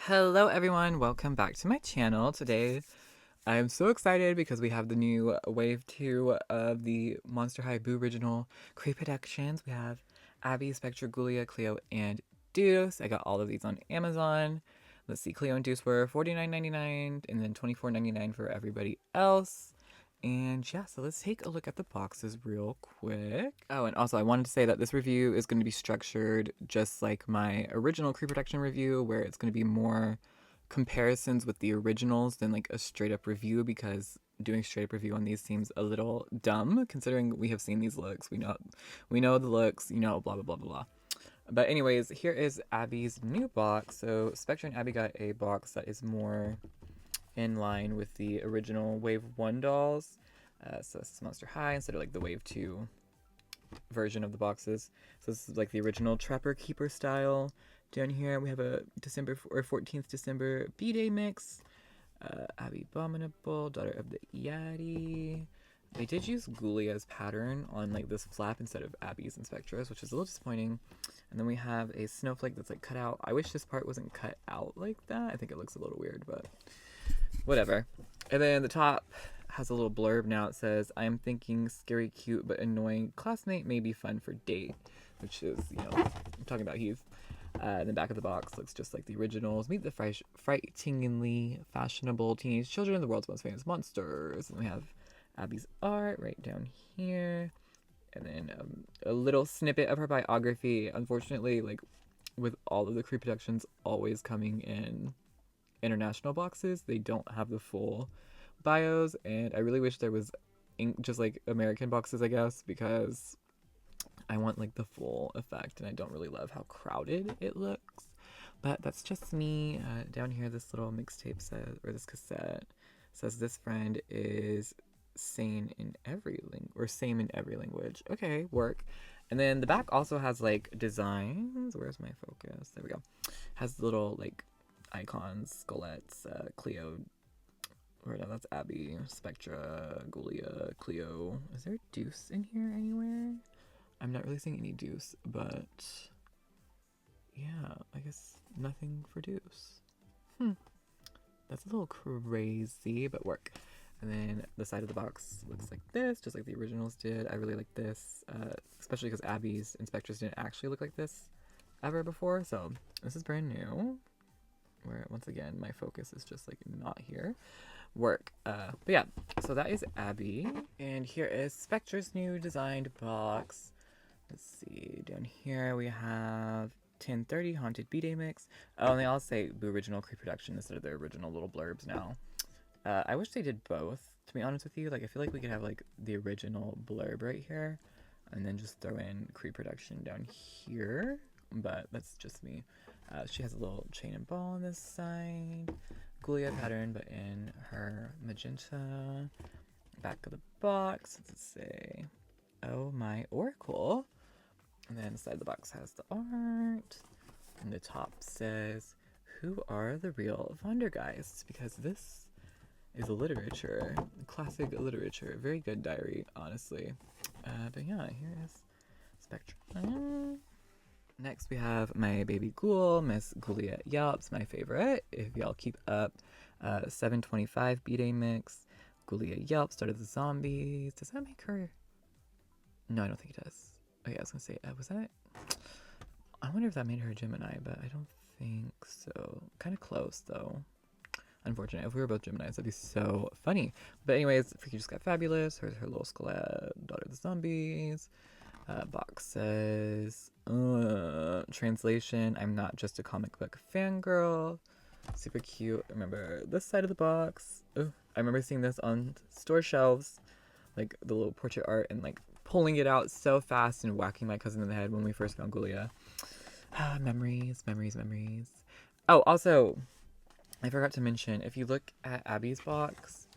Hello everyone, welcome back to my channel. Today I am so excited because we have the new wave 2 of the Monster High Booriginal Creeproductions. We have Abbey, Spectra, Ghoulia, Cleo, and Deuce. I got all of these on Amazon. Let's see, Cleo and Deuce were $49.99 and then $24.99 for everybody else. And yeah, so let's take a look at the boxes real quick. Oh, and also I wanted to say that this review is going to be structured just like my original Creeproduction review, where it's going to be more comparisons with the originals than like a straight up review, because doing straight up review on these seems a little dumb considering we have seen these looks. We know the looks, blah blah blah blah blah. But anyways, here is Abby's new box. So Spectra and Abbey got a box that is more in line with the original Wave 1 dolls. So this is Monster High instead of like the Wave 2 version of the boxes. So this is like the original Trapper Keeper style. Down here we have a December or 14th December B-Day mix. Abbey Abominable, Daughter of the Yeti. They did use Ghoulia's pattern on like this flap instead of Abbey's and Spectra's, which is a little disappointing. And then we have a snowflake that's like cut out. I wish this part wasn't cut out like that. I think it looks a little weird, but whatever. And then the top has a little blurb now. It says, I am thinking scary, cute, but annoying classmate may be fun for date, which is, I'm talking about Heath. The back of the box looks just like the originals. Meet the frighteningly fashionable teenage children of the world's most famous monsters. And we have Abby's art right down here. And then a little snippet of her biography. Unfortunately, like with all of the Creeproductions always coming in international boxes, they don't have the full bios, and I really wish there was just like American boxes, I guess, because I want like the full effect, and I don't really love how crowded it looks. But that's just me. Down here, this little mixtape says, or this cassette says, this friend is sane in every same in every language. Okay, work. And then the back also has like designs. Where's my focus? There we go. Has little like icons, skullets, Cleo, or no, that's Abbey, Spectra, Ghoulia, Cleo. Is there a Deuce in here anywhere? I'm not really seeing any Deuce, but yeah, I guess nothing for Deuce. That's a little crazy, but work. And then the side of the box looks like this, just like the originals did. I really like this, especially because Abbey's and Spectra's didn't actually look like this ever before, so this is brand new. Where once again my focus is just like not here. Work. But yeah, so that is Abbey, and here is Spectra's new designed box. Let's see, down here we have 1030 Haunted B-Day mix. Oh, and they all say Booriginal Creeproduction instead of their original little blurbs now. I wish they did both, to be honest with you. Like, I feel like we could have like the original blurb right here and then just throw in Creeproduction down here, but that's just me. She has a little chain and ball on this side. Ghoulia pattern, but in her magenta. Back of the box, let's say, oh my Oracle. And then the side of the box has the art. And the top says, who are the real Vondergeists? Because this is a literature, classic literature. Very good diary, honestly. But yeah, here is Spectra. Next we have my baby ghoul, Miss Ghoulia Yelps, my favorite. If y'all keep up, 725 B-Day mix. Ghoulia Yelps started the zombies. Does that make her? No, I don't think it does. Oh yeah, I was gonna say, was that? I wonder if that made her a Gemini, but I don't think so. Kind of close though. Unfortunate. If we were both Geminis, that'd be so funny. But anyways, Freaky just got fabulous. Her little skelet, Daughter of the Zombies. Box says, translation, I'm not just a comic book fangirl. Super cute. Remember this side of the box. Oh, I remember seeing this on store shelves, like the little portrait art, and like pulling it out so fast and whacking my cousin in the head when we first found Ghoulia. Memories, memories, memories. Oh, also, I forgot to mention, if you look at Abby's box,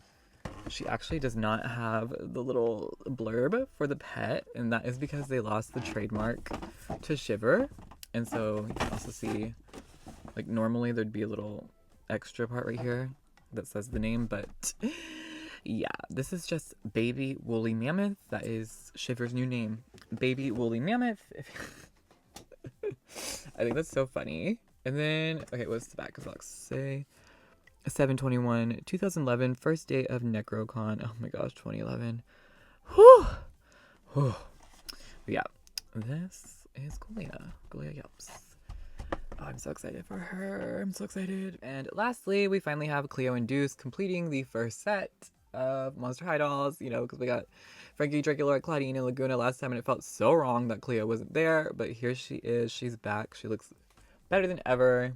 she actually does not have the little blurb for the pet, and that is because they lost the trademark to Shiver. And so you can also see, like, normally there'd be a little extra part right here that says the name, but yeah, this is just Baby Woolly Mammoth. That is Shiver's new name, Baby Woolly Mammoth. I think that's so funny. And then, okay, what's the back of the box say? 7/21, 2011, first day of NecroCon. Oh my gosh, 2011. Whew. Whew. But yeah, this is Ghoulia. Ghoulia Yelps. Oh, I'm so excited for her. I'm so excited. And lastly, we finally have Cleo and Deuce completing the first set of Monster High dolls, you know, because we got Frankie, Dracula, Claudine, and Laguna last time, and it felt so wrong that Cleo wasn't there, but here she is. She's back. She looks better than ever.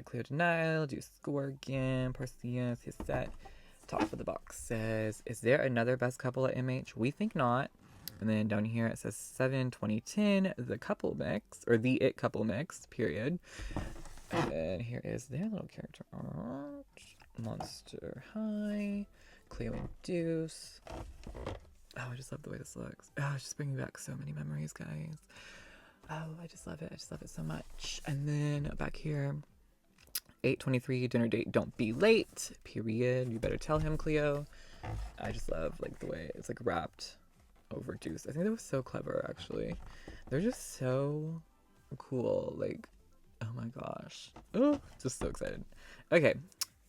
Cleo Denial, Deuce Gorgon, Perseus, his set. Top of the box says, is there another best couple at MH? We think not. And then down here it says 7/20/10, the couple mix, or the it couple mix, period. And then here is their little character art. Monster High, Cleo and Deuce. Oh, I just love the way this looks. Oh, it's just bringing back so many memories, guys. Oh, I just love it. I just love it so much. And then back here, 8/23, dinner date, don't be late, period. You better tell him, Cleo. I just love like the way it's like wrapped over Deuce. I think that was so clever, actually. They're just so cool. Like, oh my gosh. Oh, just so excited. Okay,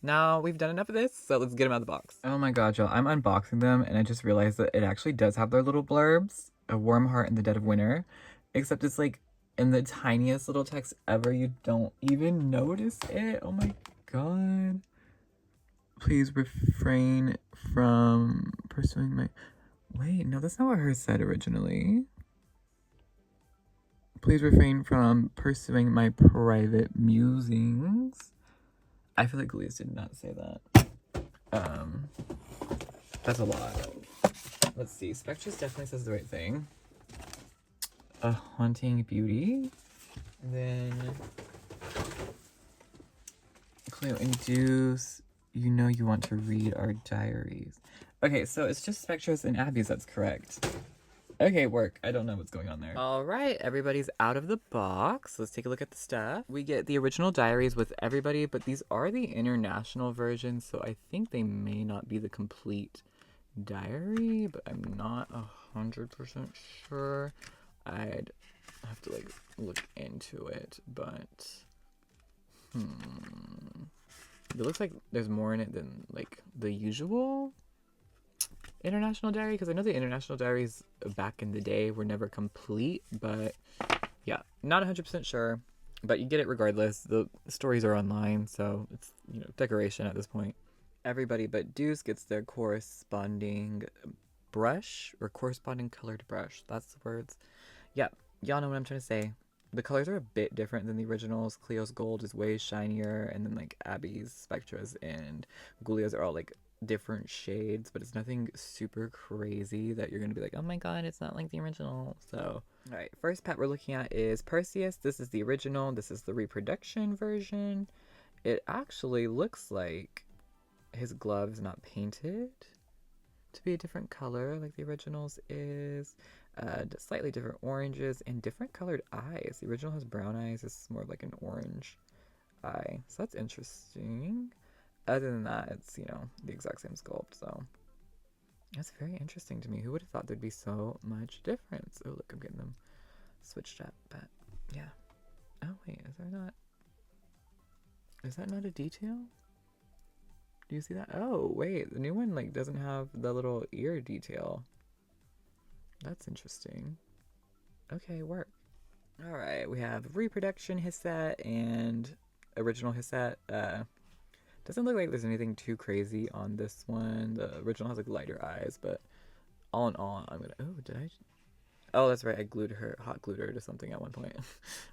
now we've done enough of this, so let's get them out of the box. Oh my god, y'all. I'm unboxing them, and I just realized that it actually does have their little blurbs. A warm heart in the dead of winter. Except it's like in the tiniest little text ever. You don't even notice it. Oh my god. Please refrain from pursuing my... Wait, no, that's not what hers said originally. Please refrain from pursuing my private musings. I feel like Ghoulia's did not say that. That's a lot. Let's see. Spectra definitely says the right thing. A haunting beauty. And then Cleo and Deuce, you know you want to read our diaries. Okay, so it's just Spectra's and Abbey's that's correct. Okay, work. I don't know what's going on there. All right, everybody's out of the box. Let's take a look at the stuff. We get the original diaries with everybody, but these are the international versions, so I think they may not be the complete diary, but I'm not 100% sure. I'd have to like look into it, but it looks like there's more in it than like the usual international diary, because I know the international diaries back in the day were never complete, but yeah, not 100% sure, but you get it regardless. The stories are online, so it's, you know, decoration at this point. Everybody but Deuce gets their corresponding brush, or corresponding colored brush. That's the words. Yeah, y'all know what I'm trying to say. The colors are a bit different than the originals. Cleo's gold is way shinier, and then like Abbey's, Spectra's, and Ghoulia's are all like different shades, but it's nothing super crazy that you're gonna be like, oh my god, it's not like the original. So, all right, first pet we're looking at is Perseus. This is the original. This is the reproduction version. It actually looks like his glove is not painted to be a different color like the originals is. Slightly different oranges and different colored eyes. The original has brown eyes. This is more like an orange eye. So that's interesting. Other than that, it's, you know, the exact same sculpt. So that's very interesting to me. Who would have thought there'd be so much difference? Oh, look, I'm getting them switched up. But yeah. Oh, wait, is there not... Is that not a detail? Do you see that? Oh, wait, the new one like doesn't have the little ear detail. That's interesting. Okay, work. All right, we have reproduction Hisset and original Hisset. Doesn't look like there's anything too crazy on this one. The original has like lighter eyes, but all in all, I'm gonna... Oh, did I... Oh, that's right. I hot glued her to something at one point.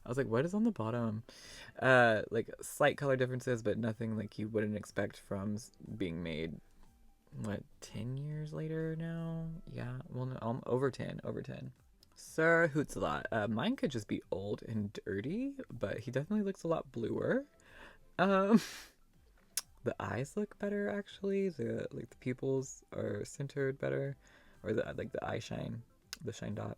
I was like, what is on the bottom? Like slight color differences, but nothing like you wouldn't expect from being made, what, 10 years later now? Yeah, well, no, over 10. Sir Hoots a lot. Mine could just be old and dirty, but he definitely looks a lot bluer. The eyes look better, actually. The pupils are centered better, or the eye shine, the shine dot.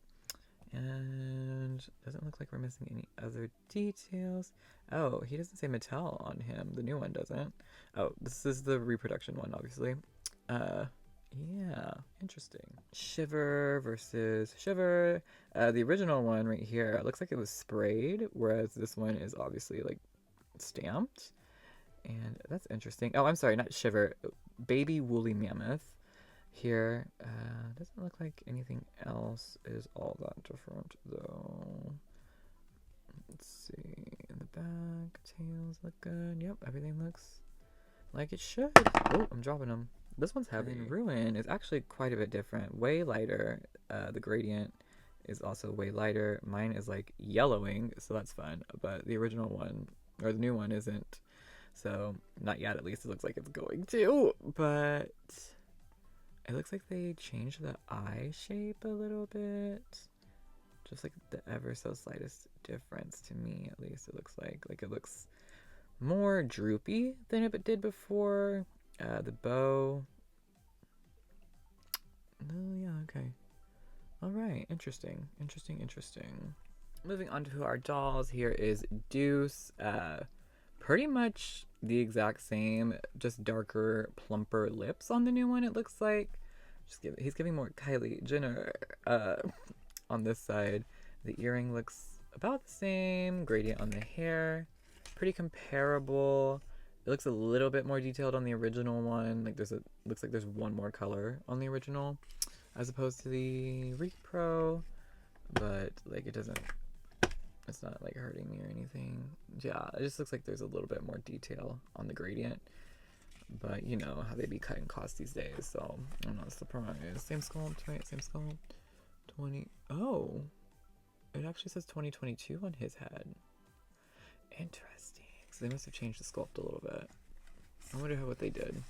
And doesn't look like we're missing any other details. Oh, he doesn't say Mattel on him. The new one doesn't. Oh, this is the reproduction one, obviously. Yeah, interesting. Shiver versus Shiver. The original one right here, it looks like it was sprayed, whereas this one is obviously like stamped. And that's interesting. Oh, I'm sorry, not shiver. Baby woolly mammoth. Here, doesn't look like anything else is all that different though. Let's see, in the back, tails look good. Yep, everything looks like it should. Oh, I'm dropping them. This one's heavy. And Ruin is actually quite a bit different. Way lighter. The gradient is also way lighter. Mine is like yellowing, so that's fun. But the original one, or the new one, isn't. So, not yet, at least. It looks like it's going to. But it looks like they changed the eye shape a little bit. Just like the ever so slightest difference to me, at least it looks like. Like it looks more droopy than it did before. The bow. Oh, yeah, okay. All right, interesting. Moving on to our dolls, here is Deuce. Pretty much the exact same, just darker, plumper lips on the new one, it looks like. He's giving more Kylie Jenner on this side. The earring looks about the same. Gradient on the hair. Pretty comparable. It looks a little bit more detailed on the original one. Like looks like there's one more color on the original as opposed to the repro. But like it's not like hurting me or anything. Yeah, it just looks like there's a little bit more detail on the gradient. But you know how they be cutting costs these days, so I'm not surprised. Same sculpt, right? Same sculpt. 20. Oh, it actually says 2022 on his head. Interesting. So they must have changed the sculpt a little bit. I wonder what they did.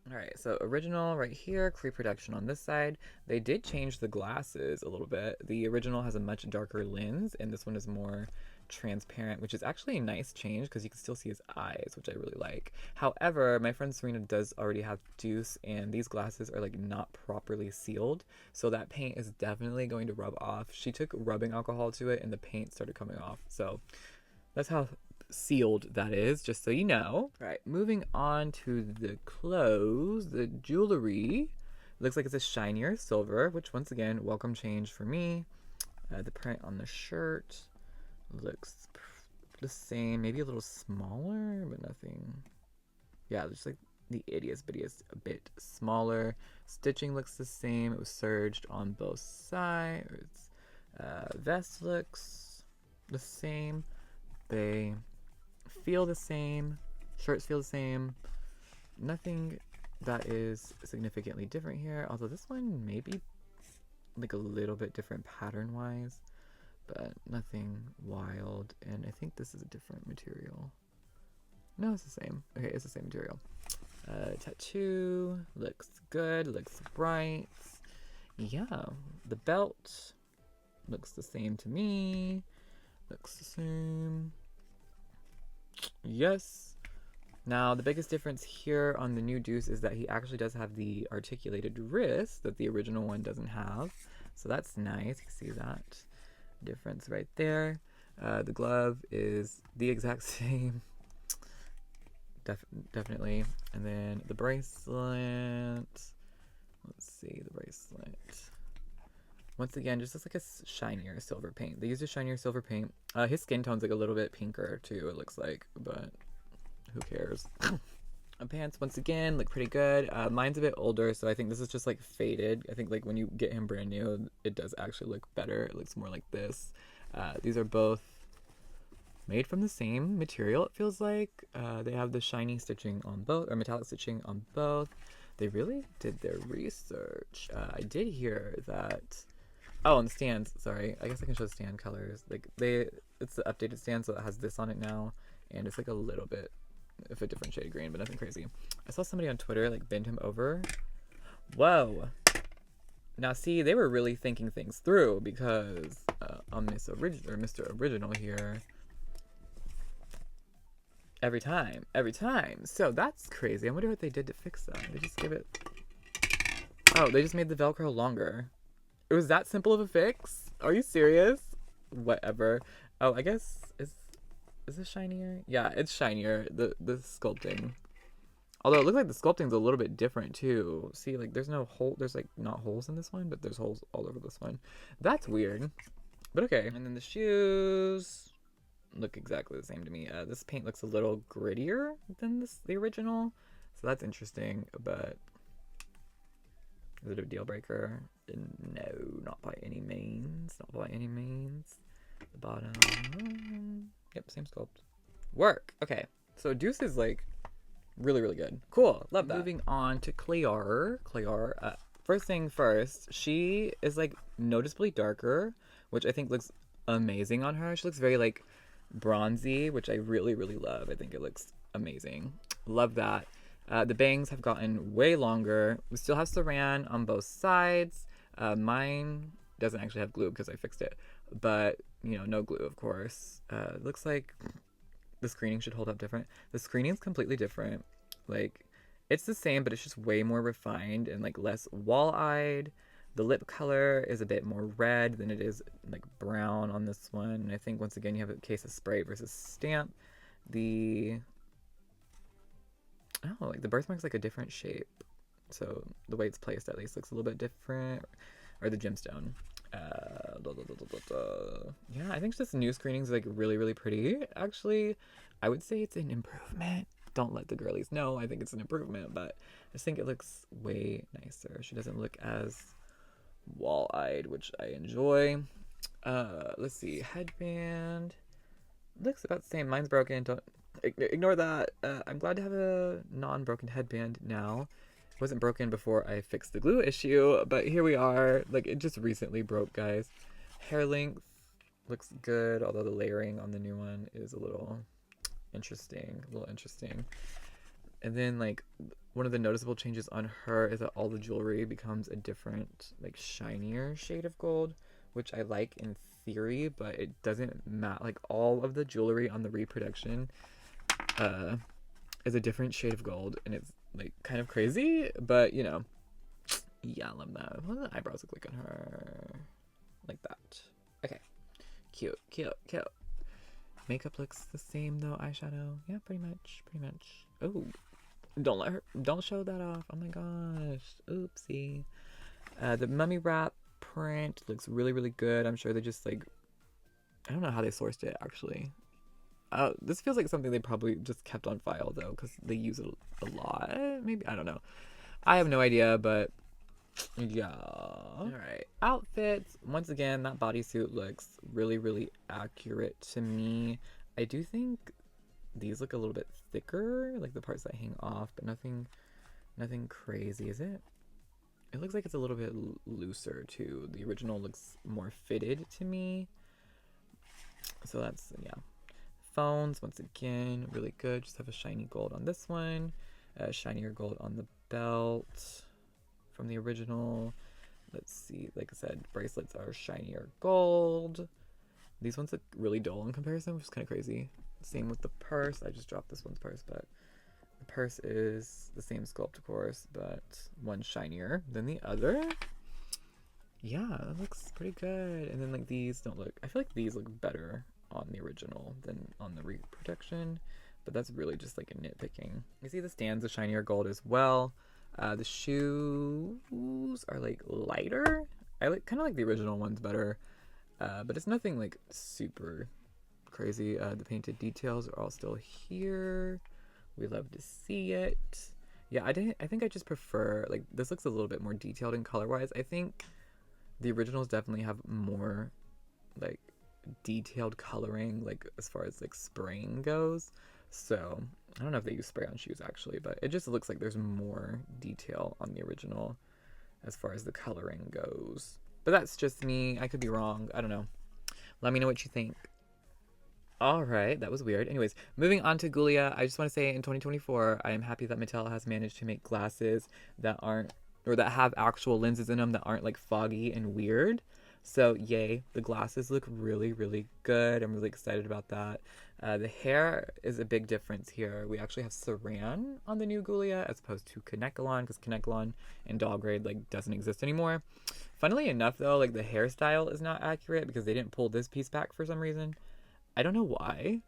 Alright, so original right here, Creeproduction on this side. They did change the glasses a little bit. The original has a much darker lens, and this one is more transparent, which is actually a nice change because you can still see his eyes, which I really like. However, my friend Serena does already have Deuce, and these glasses are like not properly sealed, so that paint is definitely going to rub off. She took rubbing alcohol to it, and the paint started coming off. So that's how sealed that is, just so you know. All right, moving on to the clothes, the jewelry. Looks like it's a shinier silver, which once again, welcome change for me. The print on the shirt looks the same, maybe a little smaller, but nothing. Yeah, just like the ittiest bittiest a bit smaller. Stitching looks the same. It was serged on both sides. Vest looks the same. They feel the same. Shirts feel the same. Nothing that is significantly different here. Although this one may be like a little bit different pattern wise, but nothing wild. And I think this is a different material. No, it's the same. Okay, it's the same material. Tattoo looks good. Looks bright. Yeah, the belt looks the same to me. Looks the same. Yes. Now, the biggest difference here on the new Deuce is that he actually does have the articulated wrist that the original one doesn't have. So that's nice. You can see that difference right there. The glove is the exact same. Definitely. And then the bracelet. Let's see, the bracelet. Once again, just looks like a shinier silver paint. They used a shinier silver paint. His skin tone's like a little bit pinker too, it looks like, but who cares? Pants, once again, look pretty good. Mine's a bit older, so I think this is just like faded. I think like when you get him brand new, it does actually look better. It looks more like this. These are both made from the same material, it feels like. They have the shiny stitching on both, or metallic stitching on both. They really did their research. I did hear that. Oh, and the stands. Sorry, I guess I can show the stand colors. Like it's the updated stand, so it has this on it now, and it's like a little bit of a different shade of green, but nothing crazy. I saw somebody on Twitter like bend him over. Whoa. Now see, they were really thinking things through because on Mr. Original here. Every time. So that's crazy. I wonder what they did to fix that. They just give it. Oh, they just made the Velcro longer. It was that simple of a fix? Are you serious? Whatever. Oh, I guess is this shinier? Yeah, it's shinier. The sculpting. Although it looks like the sculpting's a little bit different too. See, like there's no hole. There's like not holes in this one, but there's holes all over this one. That's weird. But okay. And then the shoes. look exactly the same to me. This paint looks a little grittier than the original, so that's interesting, but is it a deal breaker? No, not by any means. Not by any means. The bottom. Yep, same sculpt. Work. Okay, so Deuce is like really, really good. Cool. Love that. Moving on to Cleo. First thing first, she is like noticeably darker, which I think looks amazing on her. She looks very like bronzy, which I really, really love. I think it looks amazing. Love that. The bangs have gotten way longer. We still have saran on both sides. Mine doesn't actually have glue because I fixed it, but you know, no glue, of course. Looks like the screening should hold up different. The screening is completely different. Like, it's the same, but it's just way more refined and like less wall-eyed. The lip color is a bit more red than it is like brown on this one. And I think once again you have a case of spray versus stamp. Like the birthmark's like a different shape. So the way it's placed at least looks a little bit different. Or the gemstone. Yeah, I think this new screening is like really, really pretty. Actually, I would say it's an improvement. Don't let the girlies know I think it's an improvement, but I just think it looks way nicer. She doesn't look as wall-eyed, which I enjoy. Let's see, headband looks about the same. Mine's broken. Don't ignore that. I'm glad to have a non-broken headband now. It wasn't broken before I fixed the glue issue, but here we are. Like, it just recently broke, guys. Hair length looks good, although the layering on the new one is a little interesting. And then, like, one of the noticeable changes on her is that all the jewelry becomes a different, like, shinier shade of gold, which I like in theory, but it doesn't matter. Like, all of the jewelry on the reproduction is a different shade of gold, and it's like kind of crazy, but you know, yeah, I love that. What do the eyebrows look like on her? Like that. Okay, cute. Makeup looks the same though. Eyeshadow, yeah, pretty much. Oh, don't show that off. Oh my gosh, oopsie. The mummy wrap print looks really, really good. I'm sure they just like, I don't know how they sourced it actually. This feels like something they probably just kept on file though, because they use it a lot. Maybe, I don't know. I have no idea, but yeah. All right, outfits. Once again, that bodysuit looks really, really accurate to me. I do think these look a little bit thicker, like the parts that hang off, but nothing crazy, is it? It looks like it's a little bit looser too. The original looks more fitted to me. So that's, yeah. Phones, once again, really good. Just have a shiny gold on this one. Shinier gold on the belt from the original. Let's see, like I said, bracelets are shinier gold. These ones look really dull in comparison, which is kind of crazy. Same with the purse. I just dropped this one's purse, but the purse is the same sculpt, of course, but one's shinier than the other. Yeah, that looks pretty good. And then like these don't look, I feel like these look better on the original than on the reproduction, but that's really just like a nitpicking. You see the stands of shinier gold as well. The shoes are like lighter. I like kind of like the original ones better, but it's nothing like super crazy. The painted details are all still here. We love to see it. Yeah, I think I just prefer, like, this looks a little bit more detailed in color wise. I think the originals definitely have more like detailed coloring, like as far as like spraying goes. So I don't know if they use spray on shoes actually, but it just looks like there's more detail on the original as far as the coloring goes. But that's just me. I could be wrong. I don't know. Let me know what you think. All right, that was weird. Anyways, moving on to Ghoulia. I just want to say in 2024, I am happy that Mattel has managed to make glasses that aren't, or that have actual lenses in them that aren't like foggy and weird. So yay, the glasses look really, really good. I'm really excited about that. The hair is a big difference here. We actually have saran on the new Ghoulia as opposed to Kanekalon, because Kanekalon in doll grade like doesn't exist anymore. Funnily enough though, like the hairstyle is not accurate because they didn't pull this piece back for some reason. I don't know why.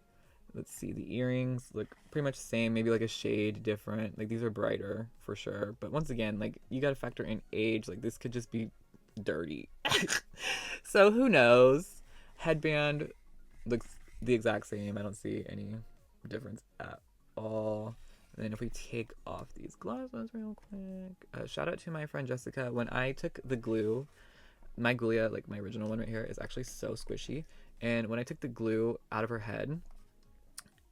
Let's see, the earrings look pretty much the same, maybe like a shade different. Like these are brighter for sure. But once again, like you gotta factor in age. Like this could just be dirty. So who knows? Headband looks the exact same. I don't see any difference at all. And then if we take off these glasses real quick, shout out to my friend Jessica. When I took the glue, my Ghoulia, like my original one right here, is actually so squishy. And when I took the glue out of her head,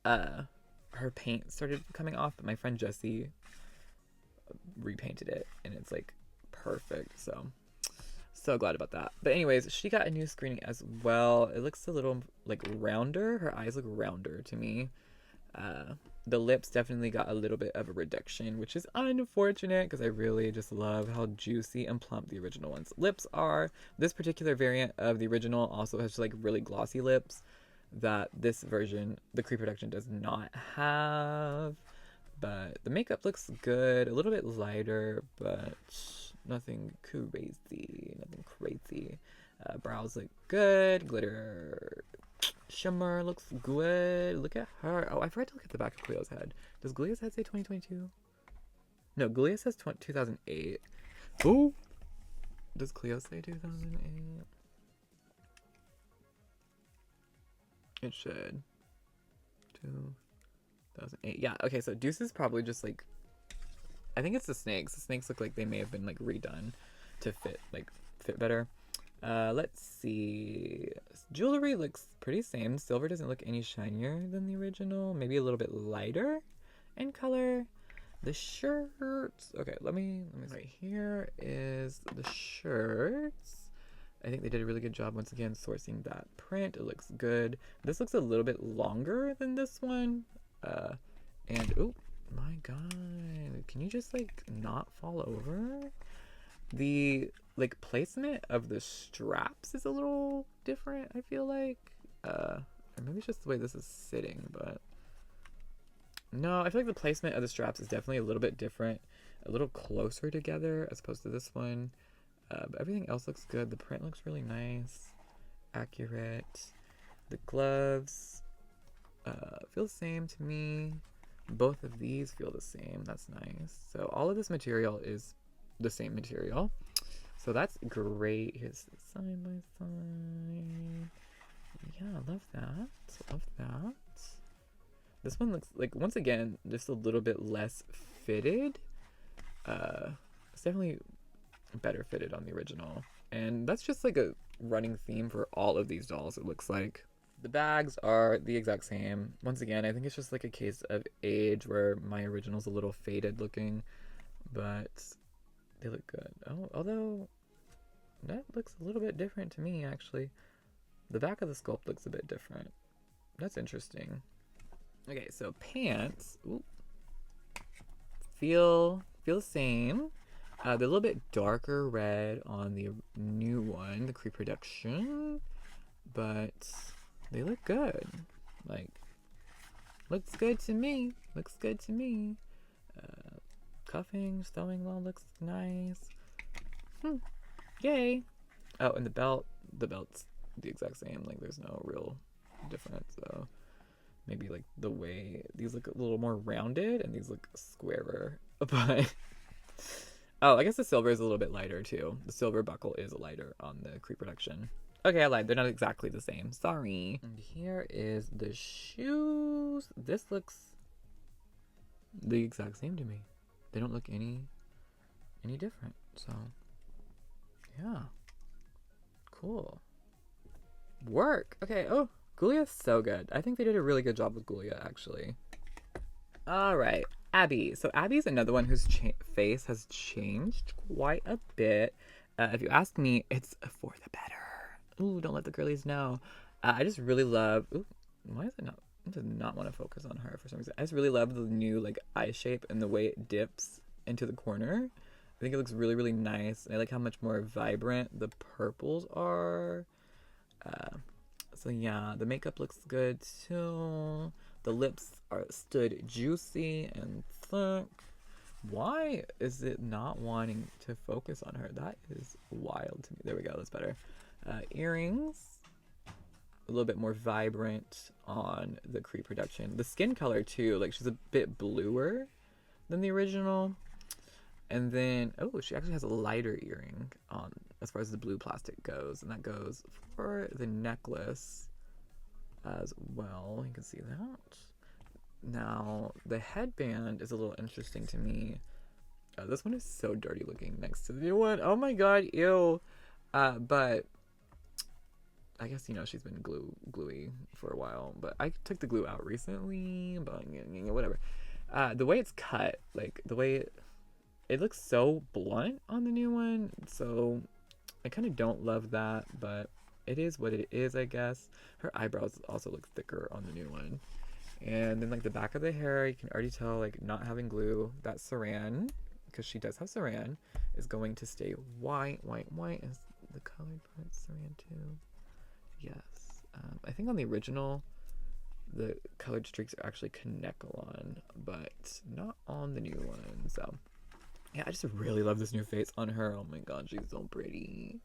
her paint started coming off, but my friend Jessie repainted it, and it's like perfect. So glad about that. But anyways, she got a new screening as well. It looks a little like rounder. Her eyes look rounder to me. The lips definitely got a little bit of a reduction, which is unfortunate because I really just love how juicy and plump the original ones lips are. This particular variant of the original also has like really glossy lips that this version, the Creeproduction, does not have. But the makeup looks good, a little bit lighter, but nothing crazy, nothing crazy. Brows look good, glitter shimmer looks good. Look at her. Oh, I forgot to look at the back of Cleo's head. Does Ghoulia's head say 2022? No, Ghoulia says 2008. Oh, does Cleo say 2008? It should. 2008. Yeah, okay, so Deuce is probably just like, I think it's the snakes. The snakes look like they may have been like redone to fit better. Let's see. Jewelry looks pretty same. Silver doesn't look any shinier than the original. Maybe a little bit lighter in color. The shirts. Okay, let me right here is the shirts. I think they did a really good job once again sourcing that print. It looks good. This looks a little bit longer than this one. And oh my god, can you just like not fall over? The like placement of the straps is a little different, I feel like. Or maybe it's just the way this is sitting, but no, I feel like the placement of the straps is definitely a little bit different, a little closer together as opposed to this one. But everything else looks good. The print looks really nice, accurate. The gloves feel the same to me. Both of these feel the same. That's nice. So all of this material is the same material. So that's great. Here's side by side. Yeah, I love that. Love that. This one looks like, once again, just a little bit less fitted. It's definitely better fitted on the original. And that's just like a running theme for all of these dolls, it looks like. The bags are the exact same. Once again, I think it's just like a case of age where my original's a little faded looking, but they look good. Oh, although that looks a little bit different to me, actually. The back of the sculpt looks a bit different. That's interesting. Okay, so pants. Ooh, feel the same. They're a little bit darker red on the new one, the Creeproduction, but they look good. Like, looks good to me. Looks good to me. Cuffing, stowing all looks nice. Yay. Oh, and the belt's the exact same. Like, there's no real difference. So maybe like the way these look a little more rounded and these look squarer. But oh, I guess the silver is a little bit lighter too. The silver buckle is lighter on the Creeproduction. Okay, I lied. They're not exactly the same. Sorry. And here is the shoes. This looks the exact same to me. They don't look any different. So yeah, cool work. Okay. Oh, Ghoulia's so good. I think they did a really good job with Ghoulia, actually. All right, Abbey. So Abby's another one whose face has changed quite a bit. If you ask me, it's for the better. Ooh, don't let the girlies know. I just really love. Ooh, why is it not? I did not want to focus on her for some reason. I just really love the new like eye shape and the way it dips into the corner. I think it looks really, really nice. I like how much more vibrant the purples are. So yeah, the makeup looks good too. The lips stood juicy and thick. Why is it not wanting to focus on her? That is wild to me. There we go, that's better. Earrings, a little bit more vibrant on the Creeproduction. The skin color too, like she's a bit bluer than the original. And then, oh, she actually has a lighter earring on as far as the blue plastic goes. And that goes for the necklace. as well. You can see that. Now, the headband is a little interesting to me. This one is so dirty looking next to the new one. Oh my god, ew. But I guess, you know, she's been gluey for a while. But I took the glue out recently, but whatever. The way it's cut, like, the way it looks so blunt on the new one. So I kind of don't love that, but it is what it is, I guess. Her eyebrows also look thicker on the new one. And then, like, the back of the hair, you can already tell, like, not having glue, that saran, because she does have saran, is going to stay white. Is the colored part saran too? Yes. I think on the original, the colored streaks are actually Kanekalon, but not on the new one. So, yeah, I just really love this new face on her. Oh my god, she's so pretty.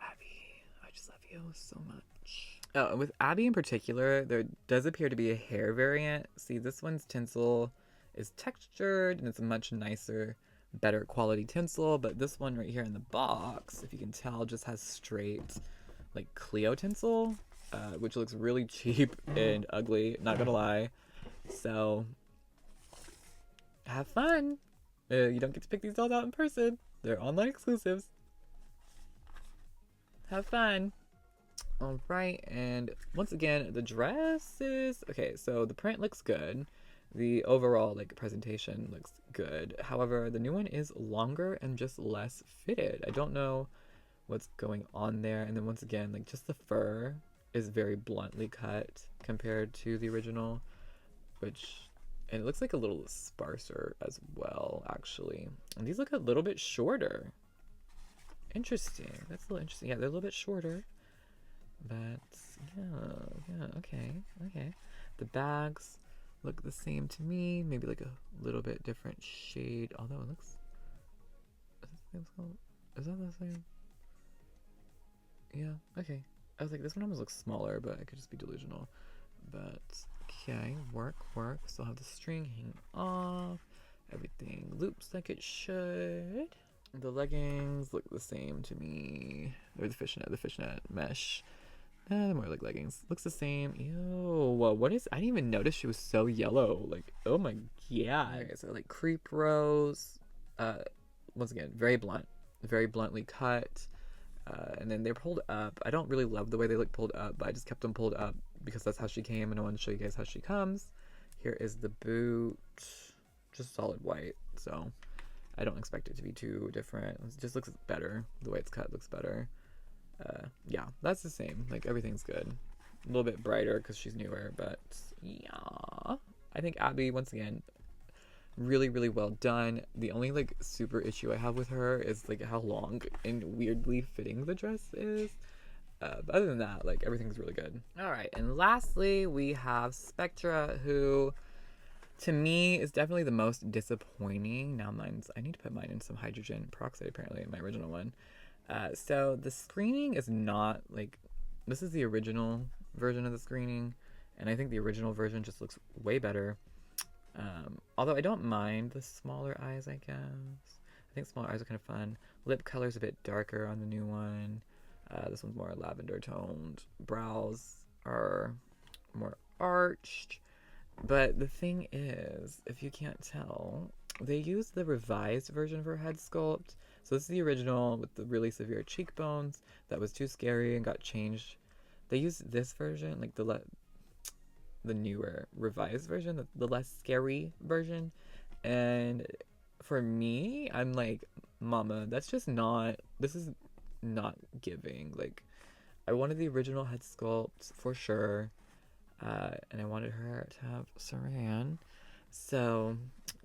Abbey, I just love you so much. Oh, with Abbey in particular, there does appear to be a hair variant. See, this one's tinsel is textured, and it's a much nicer, better quality tinsel, but this one right here in the box, if you can tell, just has straight, like, Cleo tinsel, which looks really cheap and ugly, not gonna lie. So, have fun. You don't get to pick these dolls out in person. They're online exclusives. Have fun. All right, and once again, the dresses. Okay, so the print looks good. The overall, like, presentation looks good. However, the new one is longer and just less fitted. I don't know what's going on there. And then once again, like, just the fur is very bluntly cut compared to the original, and it looks like a little sparser as well, actually. And these look a little bit shorter. Interesting. That's a little interesting. Yeah, they're a little bit shorter. But, yeah, okay. The bags look the same to me. Maybe like a little bit different shade. Although it looks... Is that the same? Yeah, okay. I was like, this one almost looks smaller, but I could just be delusional. But, okay, work. Still have the string hanging off. Everything loops like it should. The leggings look the same to me. Or the fishnet mesh. They're more like leggings. Looks the same. Ew. What is... I didn't even notice she was so yellow. Like, oh my god. Okay, so like creep rose. Once again, very blunt. Very bluntly cut. And then they're pulled up. I don't really love the way they look pulled up, but I just kept them pulled up because that's how she came, and I want to show you guys how she comes. Here is the boot. Just solid white. So I don't expect it to be too different. It just looks better. The way it's cut looks better. Yeah, that's the same. Like, everything's good. A little bit brighter because she's newer, but yeah. I think Abbey, once again, really, really well done. The only, like, super issue I have with her is, like, how long and weirdly fitting the dress is. But other than that, like, everything's really good. All right, and lastly, we have Spectra, who, to me, is definitely the most disappointing. Now I need to put mine in some hydrogen peroxide, apparently, in my original one. So the screening is not, like, this is the original version of the screening, and I think the original version just looks way better. Although I don't mind the smaller eyes, I guess. I think smaller eyes are kind of fun. Lip color's a bit darker on the new one. This one's more lavender toned. Brows are more arched. But the thing is, if you can't tell, they used the revised version of her head sculpt. So this is the original with the really severe cheekbones that was too scary and got changed. They used this version, like the newer revised version, the less scary version. And for me, I'm like, mama, this is not giving. Like, I wanted the original head sculpt for sure. And I wanted her to have saran. So,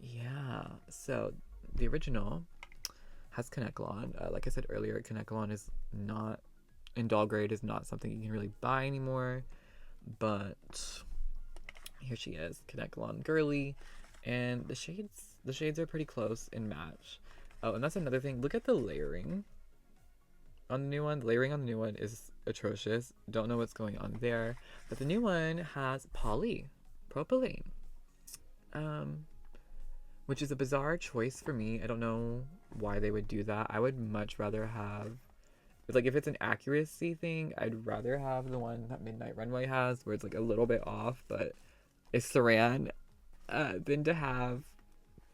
yeah. So, the original has Kanekalon. Like I said earlier, Kanekalon is not, in doll grade, is not something you can really buy anymore. But here she is, Kanekalon girly. And the shades are pretty close in match. Oh, and that's another thing. Look at the layering on the new one. The layering on the new one is atrocious. Don't know what's going on there. But the new one has propylene. Which is a bizarre choice for me. I don't know why they would do that. I would much rather have like if it's an accuracy thing, I'd rather have the one that Midnight Runway has, where it's like a little bit off, but it's Saran, than to have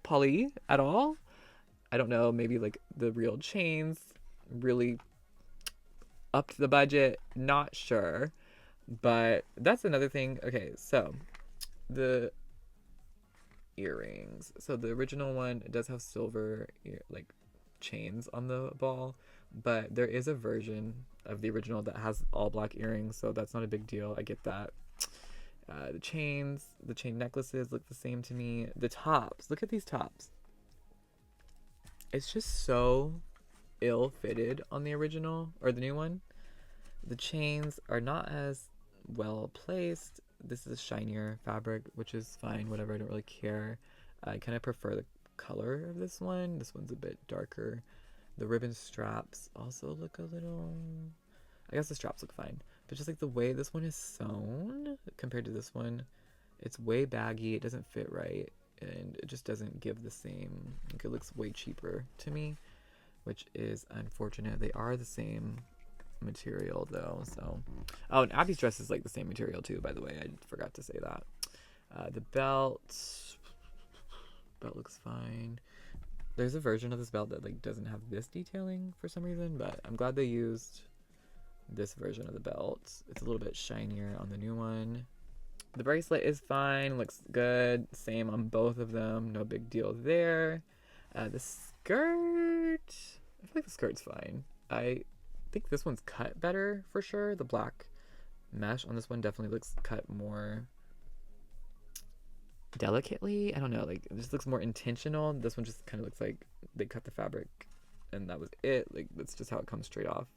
Polly at all. I don't know, maybe like the real chains really upped the budget. Not sure, but that's another thing. Okay, so the earrings. So the original one does have silver like chains on the ball, but there is a version of the original that has all black earrings, so that's not a big deal. I get that. The chains, the chain necklaces look the same to me. The tops, look at these tops. It's just so ill fitted on the original or the new one. The chains are not as well placed. This is a shinier fabric, which is fine, whatever. I don't really care. I kind of prefer the color of this one. This one's a bit darker. The ribbon straps also look a little, I guess the straps look fine, but just like the way this one is sewn compared to this one, it's way baggy. It doesn't fit right, and it just doesn't give the same, like it looks way cheaper to me, which is unfortunate. They are the same material though, so. Oh, and Abby's dress is like the same material too, by the way. I forgot to say that. The belt looks fine. There's a version of this belt that like doesn't have this detailing for some reason, but I'm glad they used this version of the belt. It's a little bit shinier on the new one. The bracelet is fine, looks good. Same on both of them, no big deal there. The skirt, I feel like the skirt's fine. I think this one's cut better for sure. The black mesh on this one definitely looks cut more delicately. I don't know, like it just looks more intentional. This one just kind of looks like they cut the fabric and that was it. Like that's just how it comes straight off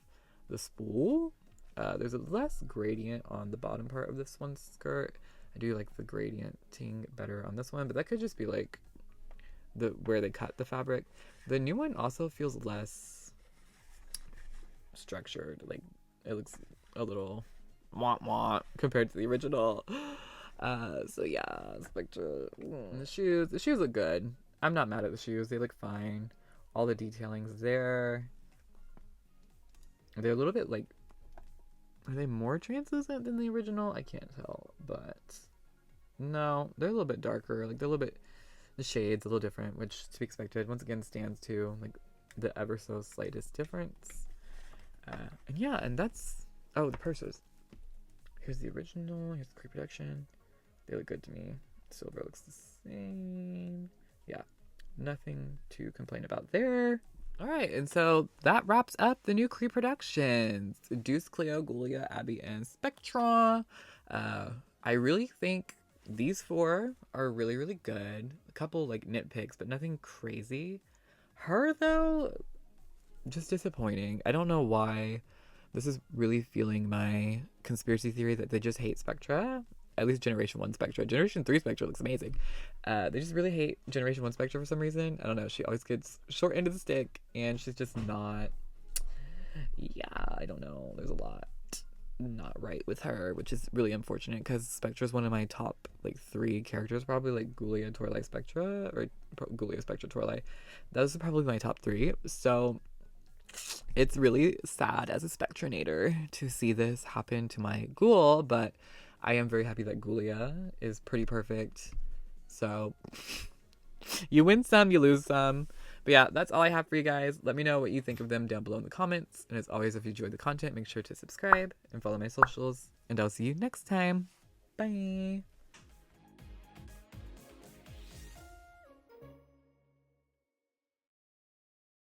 the spool. There's a less gradient on the bottom part of this one's skirt. I do like the gradienting better on this one, but that could just be like where they cut the fabric. The new one also feels less structured. Like it looks a little wah compared to the original. So yeah, Spectra. The shoes look good. I'm not mad at the shoes. They look fine. All the detailing's there. They're a little bit like, are they more translucent than the original? I can't tell, but no, they're a little bit darker. Like they're a little bit, the shades a little different, which to be expected. Once again, stands to like the ever so slightest difference. And yeah, and that's, oh, the purses. Here's the original. Here's the Creeproduction. They look good to me. Silver looks the same. Yeah, nothing to complain about there. All right, and so that wraps up the new Creeproductions. Deuce, Cleo, Ghoulia, Abbey, and Spectra. I really think these four are really, really good. A couple like nitpicks, but nothing crazy. Her though, just disappointing. I don't know why. This is really feeling my conspiracy theory that they just hate Spectra. At least Generation 1 Spectra. Generation 3 Spectra looks amazing. They just really hate Generation 1 Spectra for some reason. I don't know. She always gets short end of the stick, and she's just not... Yeah, I don't know. There's a lot not right with her, which is really unfortunate, because Spectra is one of my top, like, 3 characters, probably, like, Ghoulia, Torlai, Spectra, or Ghoulia, Spectra, Torlai. Those are probably my top 3, so... It's really sad as a Spectranator to see this happen to my Ghoul, but I am very happy that Ghoulia is pretty perfect. So you win some, you lose some. But yeah, that's all I have for you guys. Let me know what you think of them down below in the comments. And as always, if you enjoyed the content, make sure to subscribe and follow my socials. And I'll see you next time. Bye.